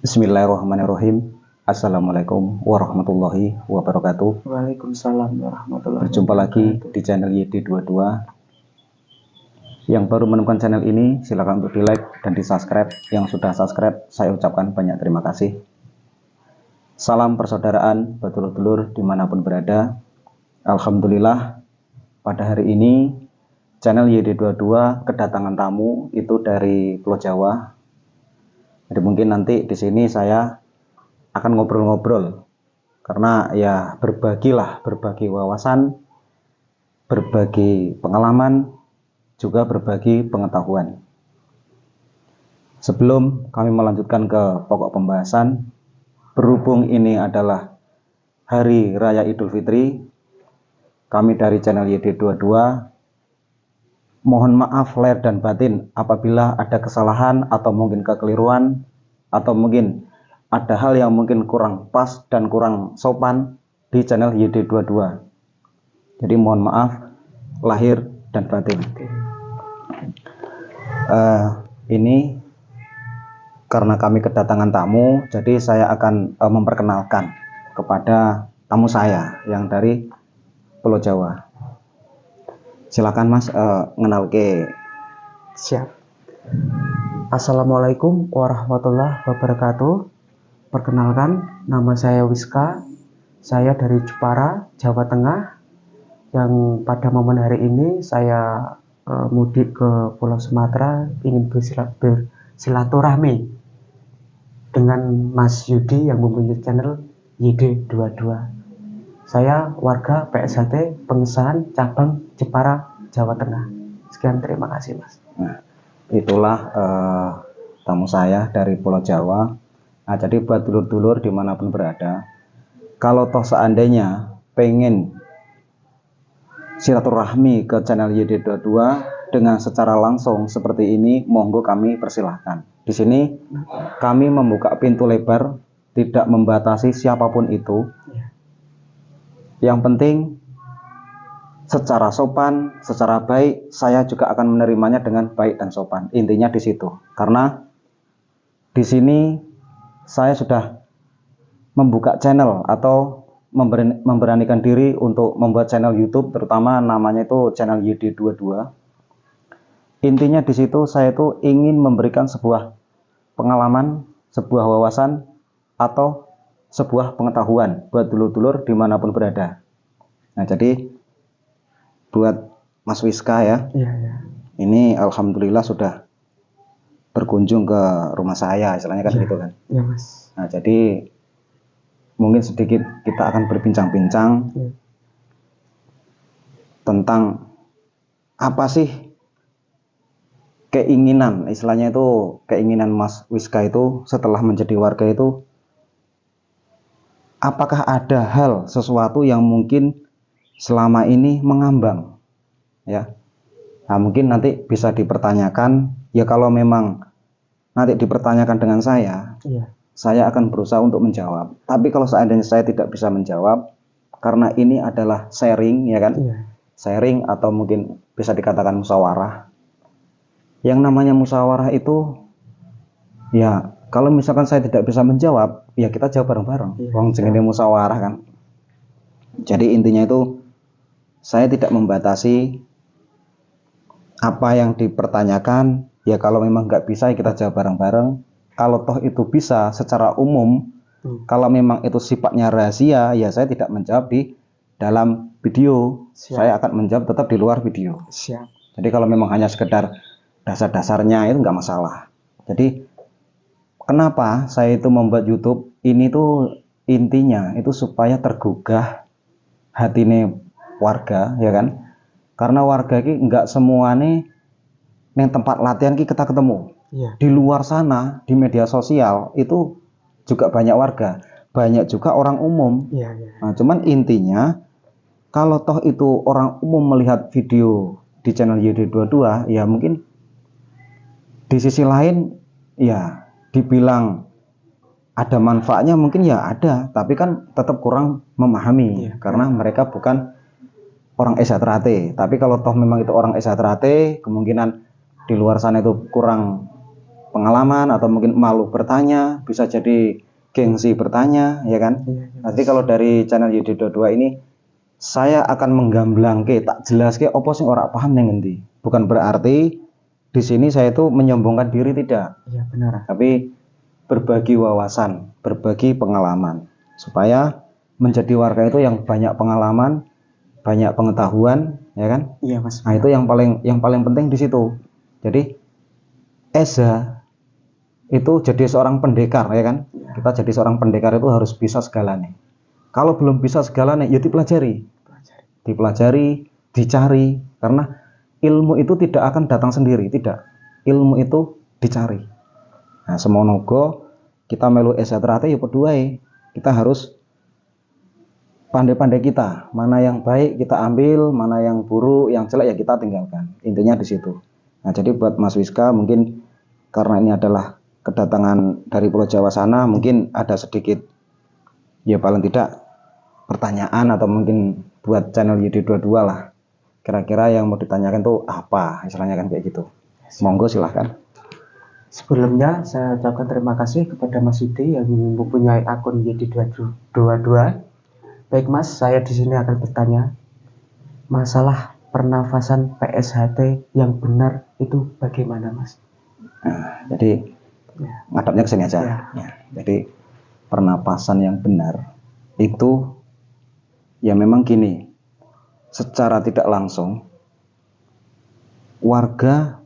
Bismillahirrahmanirrahim. Assalamualaikum warahmatullahi wabarakatuh. Waalaikumsalam warahmatullahi Berjumpa lagi wabarakatuh. di channel YD22. Yang baru menemukan channel ini, silakan untuk di like dan di subscribe. Yang sudah subscribe, saya ucapkan banyak terima kasih. Salam persaudaraan, dulur-dulur dimanapun berada. Alhamdulillah, pada hari ini channel YD22 kedatangan tamu itu dari Pulau Jawa. Jadi mungkin nanti di sini saya akan ngobrol-ngobrol, karena ya berbagi wawasan, berbagi pengalaman, juga berbagi pengetahuan. Sebelum kami melanjutkan ke pokok pembahasan, berhubung ini adalah Hari Raya Idul Fitri, kami dari channel YD22 mohon maaf lahir dan batin apabila ada kesalahan atau mungkin kekeliruan, atau mungkin ada hal yang mungkin kurang pas dan kurang sopan di channel YD22. Jadi mohon maaf lahir dan batin. Ini karena kami kedatangan tamu, jadi saya akan memperkenalkan kepada tamu saya yang dari Pulau Jawa. Silakan Mas, ngenal ke. Siap. Assalamualaikum warahmatullahi wabarakatuh. Perkenalkan, nama saya Wiska. Saya dari Jepara, Jawa Tengah. Yang pada momen hari ini saya mudik ke Pulau Sumatera, ingin bersilaturahmi dengan Mas Yudi yang mempunyai channel YD22. Saya warga PSHT Pengesahan Cabang Jepara, Jawa Tengah. Sekian, terima kasih Mas. Nah, itulah tamu saya dari Pulau Jawa. Nah, jadi buat dulur-dulur dimanapun berada, kalau toh seandainya pengen silaturahmi ke channel YD22 dengan secara langsung seperti ini, monggo kami persilahkan. Di sini kami membuka pintu lebar, tidak membatasi siapapun itu. Yang penting secara sopan, secara baik, saya juga akan menerimanya dengan baik dan sopan. Intinya di situ. Karena di sini saya sudah membuka channel atau memberanikan diri untuk membuat channel YouTube, terutama namanya itu channel YD22. Intinya di situ saya itu ingin memberikan sebuah pengalaman, sebuah wawasan, atau sebuah pengetahuan buat dulur-dulur dimanapun berada. Nah, jadi buat Mas Wiska ya, ini alhamdulillah sudah berkunjung ke rumah saya, istilahnya kan gitu kan. Iya Mas. Nah, jadi mungkin sedikit kita akan berbincang-bincang tentang apa sih keinginan, istilahnya itu keinginan Mas Wiska itu setelah menjadi warga itu, apakah ada hal sesuatu yang mungkin selama ini mengambang ya. Nah, mungkin nanti bisa dipertanyakan ya, kalau memang nanti dipertanyakan dengan saya akan berusaha untuk menjawab. Tapi kalau seandainya saya tidak bisa menjawab, karena ini adalah sharing ya kan, sharing atau mungkin bisa dikatakan musyawarah. Yang namanya musyawarah itu ya, kalau misalkan saya tidak bisa menjawab, ya kita jawab bareng-bareng. Wong jenenge musyawarah kan. Jadi intinya itu saya tidak membatasi apa yang dipertanyakan. Ya kalau memang nggak bisa ya kita jawab bareng-bareng. Kalau toh itu bisa secara umum, kalau memang itu sifatnya rahasia, ya saya tidak menjawab di dalam video. Saya akan menjawab tetap di luar video. Jadi kalau memang hanya sekedar dasar-dasarnya itu nggak masalah. Jadi kenapa saya itu membuat YouTube ini tuh intinya itu supaya tergugah hatine warga ya kan. Karena warga ini nggak semua nih yang tempat latihan kita ketemu. Di luar sana, di media sosial itu juga banyak warga, banyak juga orang umum. Nah, cuman intinya kalau toh itu orang umum melihat video di channel YD22, ya mungkin di sisi lain ya dibilang ada manfaatnya, mungkin ya ada, tapi kan tetap kurang memahami karena mereka bukan orang SHTRAT. Tapi kalau toh memang itu orang SHTRAT, kemungkinan di luar sana itu kurang pengalaman atau mungkin malu bertanya, bisa jadi gengsi bertanya, ya kan? Iya, iya, Nanti kalau dari channel YD22 ini saya akan menggamblangke, tak jelaske apa sing ora paham ning ngendi. Bukan berarti di sini saya itu menyombongkan diri, tidak, iya benar. tapi berbagi wawasan, berbagi pengalaman supaya menjadi warga itu yang banyak pengalaman, banyak pengetahuan, ya kan? Iya Mas. Nah, itu yang paling penting di situ. Jadi Eza itu jadi seorang pendekar, ya kan? Kita jadi seorang pendekar itu harus bisa segalanya. Kalau belum bisa segalanya, ya dipelajari, dicari, karena ilmu itu tidak akan datang sendiri, tidak. Ilmu itu dicari. Nah, semonogo kita melu Eza terate ya padha ae. Kita harus pandai-pandai kita, mana yang baik kita ambil, mana yang buruk, yang jelek ya kita tinggalkan. Intinya di situ. Nah, jadi buat Mas Wiska mungkin karena ini adalah kedatangan dari Pulau Jawa sana, mungkin ada sedikit ya paling tidak pertanyaan atau mungkin buat channel YD22 lah. Kira-kira yang mau ditanyakan tuh apa? Istilahnya kan kayak gitu. Monggo silahkan. Sebelumnya saya ucapkan terima kasih kepada Mas Yudi yang mempunyai akun YD22. Baik Mas, saya di sini akan bertanya masalah pernafasan PSHT yang benar itu bagaimana Mas? Nah, jadi ngadapnya ke sini aja. Ya. Ya, jadi pernapasan yang benar itu ya memang gini, secara tidak langsung warga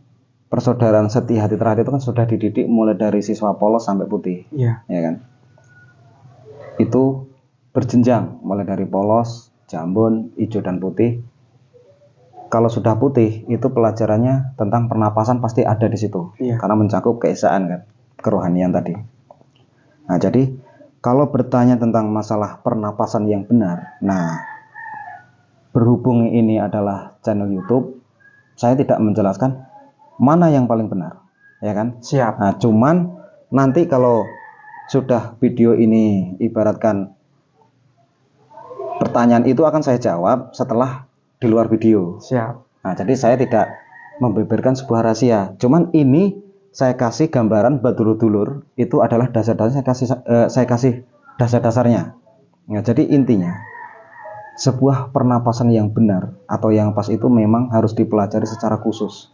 persaudaraan Setia Hati Terhati itu kan sudah dididik mulai dari siswa polos sampai putih, Iya. ya kan? Itu berjenjang mulai dari polos, jambon, hijau dan putih. Kalau sudah putih itu pelajarannya tentang pernapasan pasti ada di situ, Iya. karena mencakup keesaan kan, kerohanian tadi. Nah, jadi kalau bertanya tentang masalah pernapasan yang benar, nah berhubung ini adalah channel YouTube, saya tidak menjelaskan mana yang paling benar, ya kan? Siap. Nah, cuman nanti kalau sudah video ini ibaratkan pertanyaan itu akan saya jawab setelah di luar video. Siap. Nah, jadi saya tidak membeberkan sebuah rahasia. Cuman ini saya kasih gambaran buat dulur-dulur, itu adalah dasar-dasar saya kasih dasar-dasarnya. Nah, jadi intinya sebuah pernapasan yang benar atau yang pas itu memang harus dipelajari secara khusus.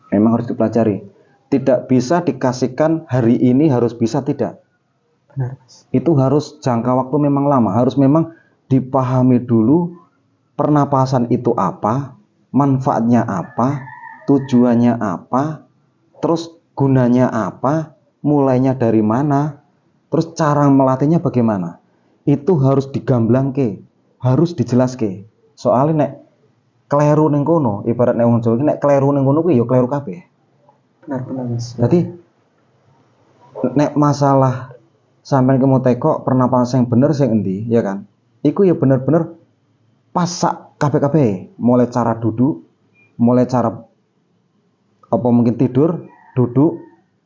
Memang harus dipelajari. Tidak bisa dikasihkan hari ini harus bisa, tidak. Benar Mas. Itu harus jangka waktu memang lama, harus memang dipahami dulu pernapasan itu apa, manfaatnya apa, tujuannya apa, terus gunanya apa, mulainya dari mana, terus cara melatihnya bagaimana. Itu harus digamblangke, harus dijelaske. Soalnya nek kleru ning kono, ibarat nek wong Jawa iki nek kleru ning kono kuwi ya kleru kabeh. Benar Mas. Jadi nek masalah sampean ke mau teko pernapasan yang bener sing endi, ya kan? Iku ya bener-bener pasak kabeh-kabeh, mulai cara duduk, mulai cara apa mungkin tidur, duduk,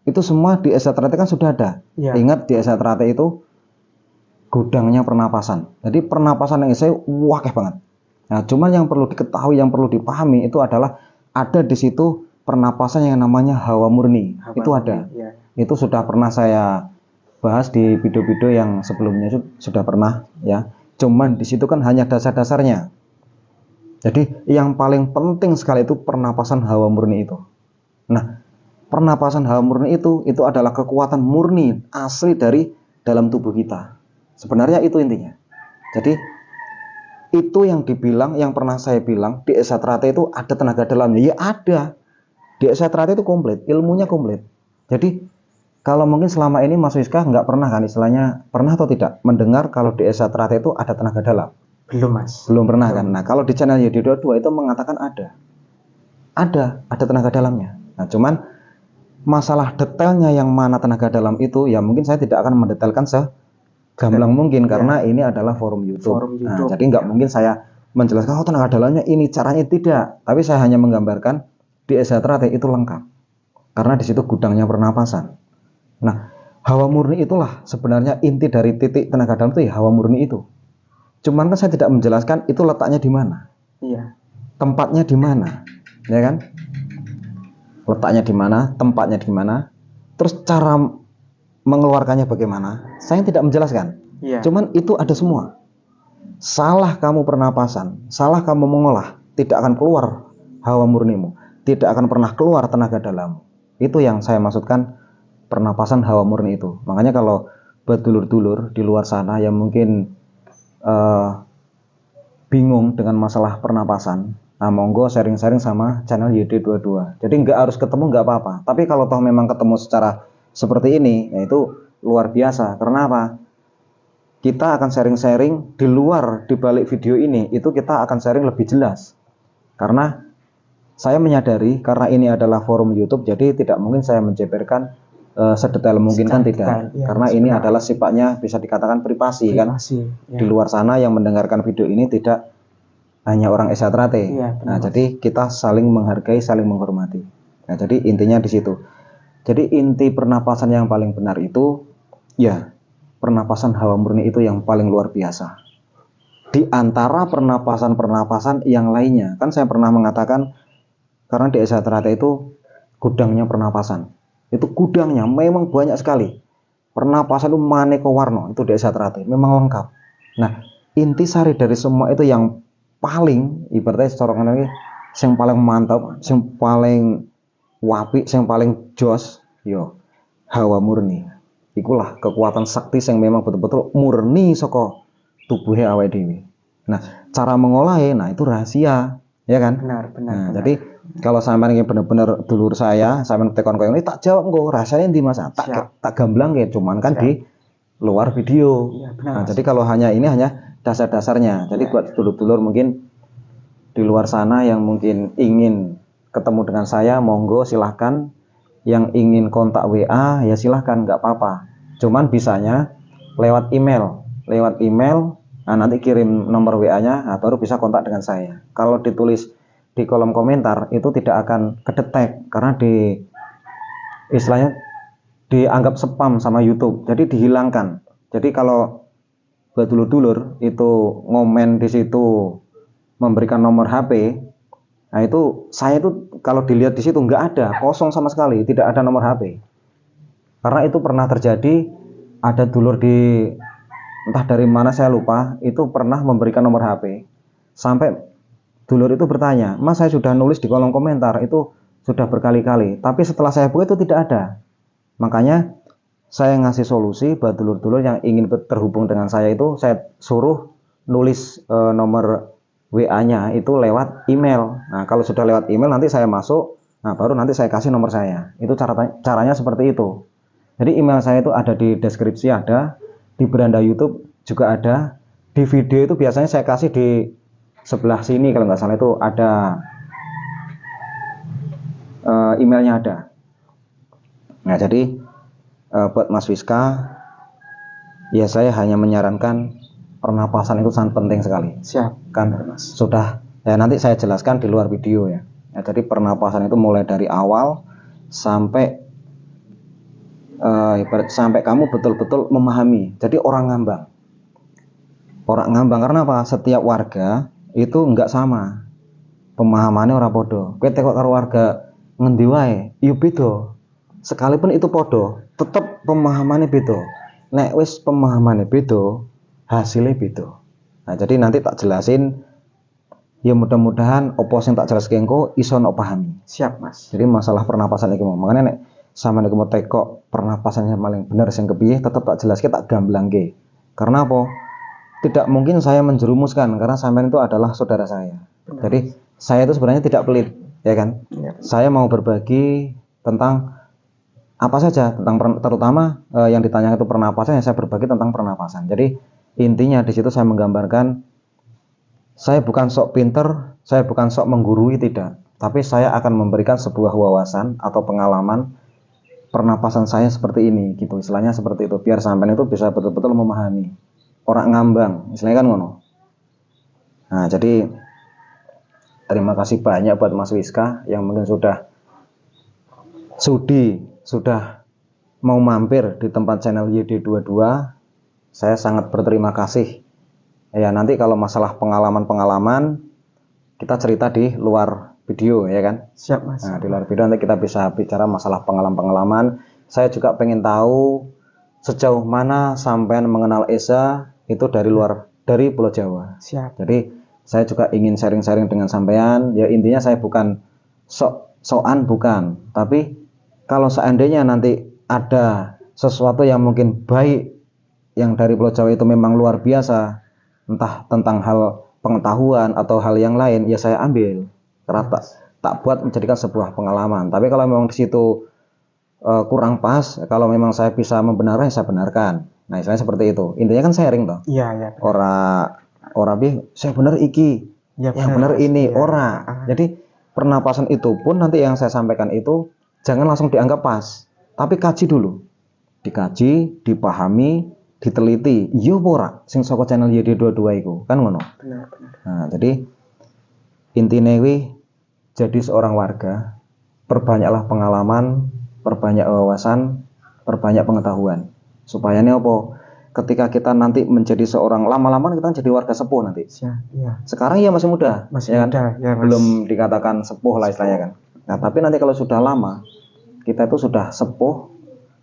itu semua di Eza Terhati kan sudah ada. Iya. Ingat di Eza Terhati itu gudangnya pernapasan. Jadi pernapasan yang saya wakeh banget. Nah, cuman yang perlu diketahui, yang perlu dipahami itu adalah ada di situ pernapasan yang namanya hawa murni. Itu ada. Iya. Itu sudah pernah saya bahas di video-video yang sebelumnya, sudah pernah ya. Cuman di situ kan hanya dasar-dasarnya. Jadi yang paling penting sekali itu pernapasan hawa murni itu. Nah, pernapasan hawa murni itu adalah kekuatan murni asli dari dalam tubuh kita. Sebenarnya itu intinya. Jadi itu yang dibilang, yang pernah saya bilang di Eza Terhati itu ada tenaga dalamnya. Ya ada. Di Eza Terhati itu komplit, ilmunya komplit. Jadi kalau mungkin selama ini Mas Wiska nggak pernah kan istilahnya, pernah atau tidak mendengar kalau di Eza Terhati itu ada tenaga dalam? Belum Mas. Belum pernah kan? Nah, kalau di channel YD22 itu mengatakan ada. Ada tenaga dalamnya. Nah, cuman masalah detailnya yang mana tenaga dalam itu ya mungkin saya tidak akan mendetailkan segamblang mungkin karena ini adalah forum YouTube. Nah, jadi nggak mungkin saya menjelaskan oh tenaga dalamnya ini caranya, tidak. Tapi saya hanya menggambarkan di Eza Terhati itu lengkap. Karena di situ gudangnya pernapasan. Nah, hawa murni itulah sebenarnya inti dari titik tenaga dalam itu ya hawa murni itu. Cuman kan saya tidak menjelaskan itu letaknya di mana. Iya. Tempatnya di mana, ya kan? Letaknya di mana, tempatnya di mana. Terus cara mengeluarkannya bagaimana? Saya tidak menjelaskan. Iya. Cuman itu ada semua. Salah kamu pernapasan, salah kamu mengolah, tidak akan keluar hawa murnimu, tidak akan pernah keluar tenaga dalammu. Itu yang saya maksudkan pernapasan hawa murni itu. Makanya kalau buat dulur-dulur di luar sana yang mungkin bingung dengan masalah pernapasan, nah monggo sharing-sharing sama channel YD22. Jadi nggak harus ketemu, nggak apa-apa. Tapi kalau toh memang ketemu secara seperti ini, yaitu luar biasa. Karena apa? Kita akan sharing-sharing di luar, di balik video ini, itu kita akan sharing lebih jelas. Karena saya menyadari, karena ini adalah forum YouTube, jadi tidak mungkin saya menjeberkan sedetail mungkin, kan tidak. Ya, karena ini adalah sifatnya bisa dikatakan privasi kan. Ya. Di luar sana yang mendengarkan video ini tidak hanya orang Esatrate. Ya, nah, jadi kita saling menghargai, saling menghormati. Nah, jadi intinya di situ. Jadi inti pernapasan yang paling benar itu, ya pernapasan hawa murni itu yang paling luar biasa. Di antara pernapasan-pernapasan yang lainnya, kan saya pernah mengatakan, karena di Esatrate itu gudangnya pernapasan. Itu gudangnya memang banyak sekali. Pernapasan itu maneka warna, itu di Esatrate, memang lengkap. Nah, intisari dari semua itu yang paling, ibaratnya secara lagi, yang paling mantap, yang paling wapi, yang paling jos, yo hawa murni. Ikulah kekuatan sakti yang memang betul-betul murni saka tubuhnya awake dhewe. Nah, cara mengolahnya, nah itu rahasia, ya kan? Benar. Nah, jadi kalau sampean ini benar-benar dulur saya, sampean tekon koyo ini tak jawab engko rasanya ndi Mas? Tak gamblang ya, cuman kan di luar video. Ya, benar, nah, jadi kalau hanya ini hanya dasar-dasarnya. Jadi buat dulur-dulur mungkin di luar sana yang mungkin ingin ketemu dengan saya, monggo silahkan. Yang ingin kontak WA ya silahkan, nggak apa-apa. Cuman bisanya lewat email, nah nanti kirim nomor WA-nya, nah baru bisa kontak dengan saya. Kalau ditulis di kolom komentar itu tidak akan kedetek karena istilahnya dianggap spam sama YouTube, jadi dihilangkan. Jadi kalau buat dulur-dulur itu ngomen di situ memberikan nomor HP, nah itu saya itu kalau dilihat di situ nggak ada, kosong sama sekali, tidak ada nomor HP. Karena itu pernah terjadi, ada dulur di entah dari mana saya lupa, itu pernah memberikan nomor HP. Sampai dulur itu bertanya, Mas saya sudah nulis di kolom komentar, itu sudah berkali-kali, tapi setelah saya buka itu tidak ada. Makanya saya ngasih solusi buat dulur-dulur yang ingin terhubung dengan saya itu, saya suruh nulis nomor WA-nya itu lewat email. Nah, kalau sudah lewat email nanti saya masuk, nah baru nanti saya kasih nomor saya. Itu caranya seperti itu. Jadi email saya itu ada di deskripsi, ada di beranda YouTube juga ada. Di video itu biasanya saya kasih di sebelah sini kalau nggak salah itu ada emailnya ada. Nah, jadi buat Mas Wiska, ya saya hanya menyarankan pernapasan itu sangat penting sekali. Siap, kan Mas. Sudah ya, nanti saya jelaskan di luar video ya. Jadi pernapasan itu mulai dari awal sampai sampai kamu betul-betul memahami. Jadi orang ngambang karena apa? Setiap warga itu enggak sama pemahamannya, orang podo. Kowe tekok karo warga ngendi wae, yo beda. Sekalipun itu podo, tetap pemahamannya beda. Nek wis pemahamannya beda, hasilnya beda. Nah, jadi nanti tak jelasin. Ya mudah-mudahan opo sing tak jelas engko iso nok pahami. Siap, Mas. Jadi masalah pernapasan iki mau. Makanya nek sama nek mau tekok pernapasannya paling bener sing kepiye, tetap tak jelaske, tak gamblangke. Karena apa? Tidak mungkin saya menjerumuskan karena sampean itu adalah saudara saya. Benar. Jadi saya itu sebenarnya tidak pelit, ya kan? Ya. Saya mau berbagi tentang apa saja, tentang terutama yang ditanya itu pernapasan, ya saya berbagi tentang pernapasan. Jadi intinya di situ saya menggambarkan, saya bukan sok pinter, saya bukan sok menggurui, tidak. Tapi saya akan memberikan sebuah wawasan atau pengalaman pernapasan saya seperti ini, gitu. Istilahnya seperti itu, biar sampean itu bisa betul-betul memahami. Orang ngambang, istilahnya kan ngono. Nah, jadi terima kasih banyak buat Mas Wiska yang mungkin sudah mau mampir di tempat channel YD22. Saya sangat berterima kasih. Ya, nanti kalau masalah pengalaman-pengalaman kita cerita di luar video, ya kan? Siap, Mas. Nah, di luar video nanti kita bisa bicara masalah pengalaman-pengalaman, saya juga pengen tahu sejauh mana sampean mengenal Esa itu dari Pulau Jawa. Siap. Jadi saya juga ingin sharing-sharing dengan sampean. Ya intinya saya bukan sok-sokan bukan, tapi kalau seandainya nanti ada sesuatu yang mungkin baik yang dari Pulau Jawa itu memang luar biasa, entah tentang hal pengetahuan atau hal yang lain, ya saya ambil karena tak buat menjadikan sebuah pengalaman. Tapi kalau memang di situ kurang pas, kalau memang saya bisa membenarkan, saya benarkan. Nah, istilahnya seperti itu. Intinya kan sharing toh. Iya, iya. Ora bi, saya benar iki. Ya, Yang benar ini iya. ora. Jadi pernapasan itu pun nanti yang saya sampaikan itu jangan langsung dianggap pas, tapi kaji dulu. Dikaji, dipahami, diteliti. Iya ora sing saka channel YD22 iku, kan ngono. Benar. Nah, jadi intine kuwi jadi seorang warga, perbanyaklah pengalaman, perbanyak wawasan, perbanyak pengetahuan. Supaya ini apa? Ketika kita nanti menjadi seorang lama-lama kita jadi warga sepuh nanti. Iya. Sekarang ya masih muda, Masih ya muda, kan? ya, Mas. Belum dikatakan sepuh lah istilahnya kan. Nah, tapi nanti kalau sudah lama, kita itu sudah sepuh,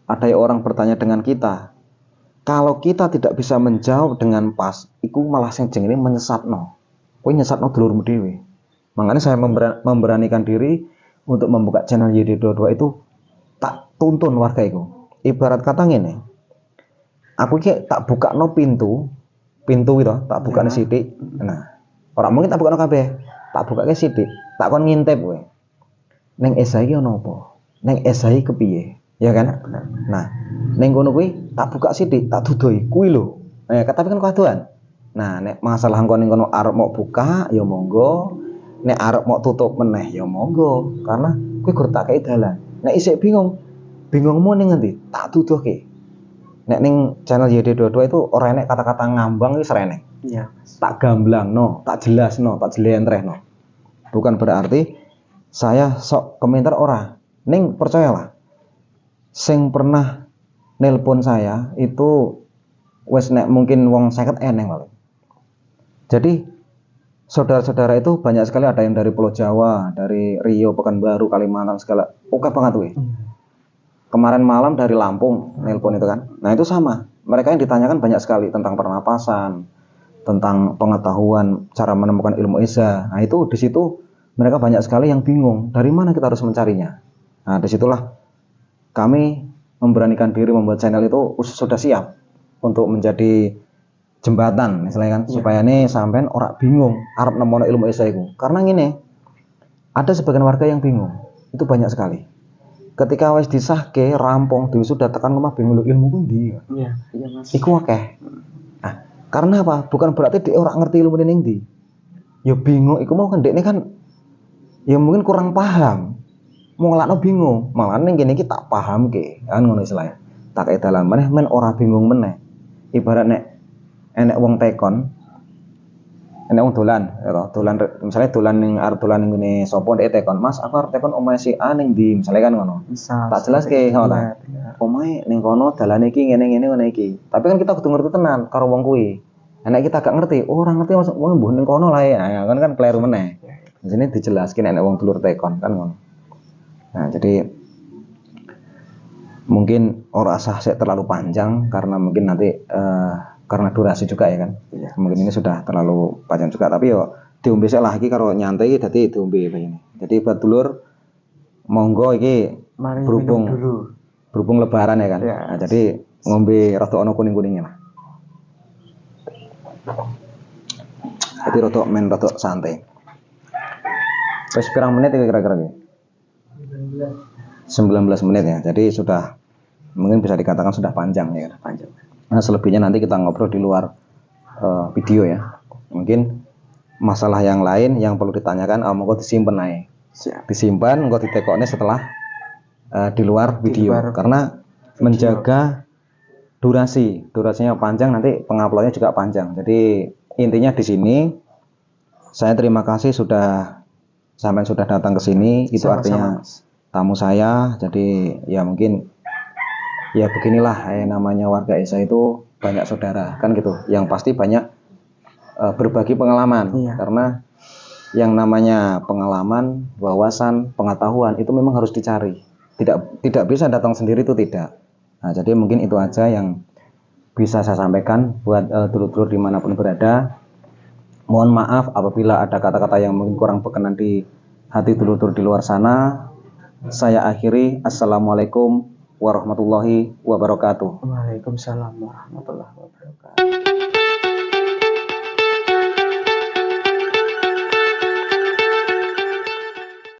ada orang bertanya dengan kita. Kalau kita tidak bisa menjawab dengan pas, iku malah sing jenenge menyesatno. Kowe nyesatno dulurmu dhewe. Makanya saya memberanikan diri untuk membuka channel YD22 itu tak tuntun warga itu. Ibarat kata ngene. Aku iki tak bukakno pintu itu, tak bukakno sithik. Nah, orang mungkin tak bukakno kabeh. Tak bukake sithik, tak kon ngintip kowe. Ning Esa iki ono apa? Ning Esa iki kepiye? Ya kan? Nah, ning kono kuwi tak buka sithik, tak dudoi. Kuwi lho. Tapi kan kadoan. Nah, nek masalah engko ning kono arep mau buka, ya monggo. Nek arep mau tutup meneh, ya monggo. Karena kuwi gur tak kei dalan. Nek isih bingungmu ning ngendi? Tak duduhke. Nek ning channel YD22 itu ora enek kata-kata ngambang wis ora enek. Iya. Tak gamblangno, tak jelasno, tak jlentrehno. Bukan berarti saya sok komentar ora. Ning percayalah. Sing pernah nelpon saya itu wis nek mungkin wong 50 eneng paling. Jadi saudara-saudara itu banyak sekali, ada yang dari Pulau Jawa, dari Riau, Pekanbaru, Kalimantan segala. Oke banget weh. Kemarin malam dari Lampung nelpon itu kan. Nah, itu sama. Mereka yang ditanyakan banyak sekali tentang pernapasan, tentang pengetahuan cara menemukan ilmu Esa. Nah, itu di situ mereka banyak sekali yang bingung dari mana kita harus mencarinya. Nah, disitulah kami memberanikan diri membuat channel itu sudah siap untuk menjadi jembatan misalnya kan, supaya nih sampean orang bingung arep nemono ilmu Esa iku. Karena gini, ada sebagian warga yang bingung, itu banyak sekali. Ketika wis disahke rampung dhewe sudah tekan omah bingung lho ilmu ku ndi. Iya, Mas. Iku akeh. Nah, karena apa? Bukan berarti dia orang ngerti ilmu ning ndi. Ya bingung iku mau ndekne kan ya mungkin kurang paham. Mau ngelakno bingung, malah ning kene iki tak paham ke, kan ngono istilahnya. Tak kayak dalam meneh men ora bingung meneh. Ibarat nek enek wong tekon, enek wong dolan, ya dolan misalnya dolan ning arep dolan ning ngene sapa ndek tekon, Mas aku arep tekon omahe si A ning ndi, misalnya kan ngono. Tak jelaske ngono ta. Omahe ning kono dalane iki ngene-ngene ngene iki. Tapi kan kita kudu ngerti tenan karo wong kuwi. Enek kita gak ngerti, ora ngerti maksud wong mbuh ning kono lae. Ya kan kleru meneh. Di sini dijelaskin enek wong dulur tekon kan ngono. Nah, jadi mungkin ora usah terlalu panjang karena mungkin nanti karena durasi juga ya kan. Ya, mungkin ini sudah terlalu panjang juga, tapi yo diombe sik lah iki karo nyantai dadi diombe begini. Jadi buat dulur monggo iki berhubung lebaran ya kan. Ya. Nah, jadi ngombe rada ono kuning-kuningnya lah. Jadi rada santai. Wis pirang menit kira-kira iki? 19 menit ya. Jadi sudah mungkin bisa dikatakan sudah panjang ya, panjang. Nah, selebihnya nanti kita ngobrol di luar video ya. Mungkin masalah yang lain yang perlu ditanyakan monggo disimpan aja. Disimpan engko ditekokne setelah di luar video. Karena menjaga durasinya panjang, nanti penguploadnya juga panjang. Jadi intinya di sini saya terima kasih sampai sudah datang ke sini. Itu artinya tamu saya. Jadi ya mungkin ya beginilah namanya warga Esa itu banyak saudara kan gitu, yang pasti banyak berbagi pengalaman. Karena yang namanya pengalaman, wawasan, pengetahuan itu memang harus dicari, tidak bisa datang sendiri itu tidak. Nah, jadi mungkin itu aja yang bisa saya sampaikan buat dulur-dulur dimanapun berada. Mohon maaf apabila ada kata-kata yang mungkin kurang berkenan di hati dulur-dulur di luar sana. Saya akhiri. Assalamualaikum warahmatullahi wabarakatuh. Waalaikumsalam warahmatullahi wabarakatuh.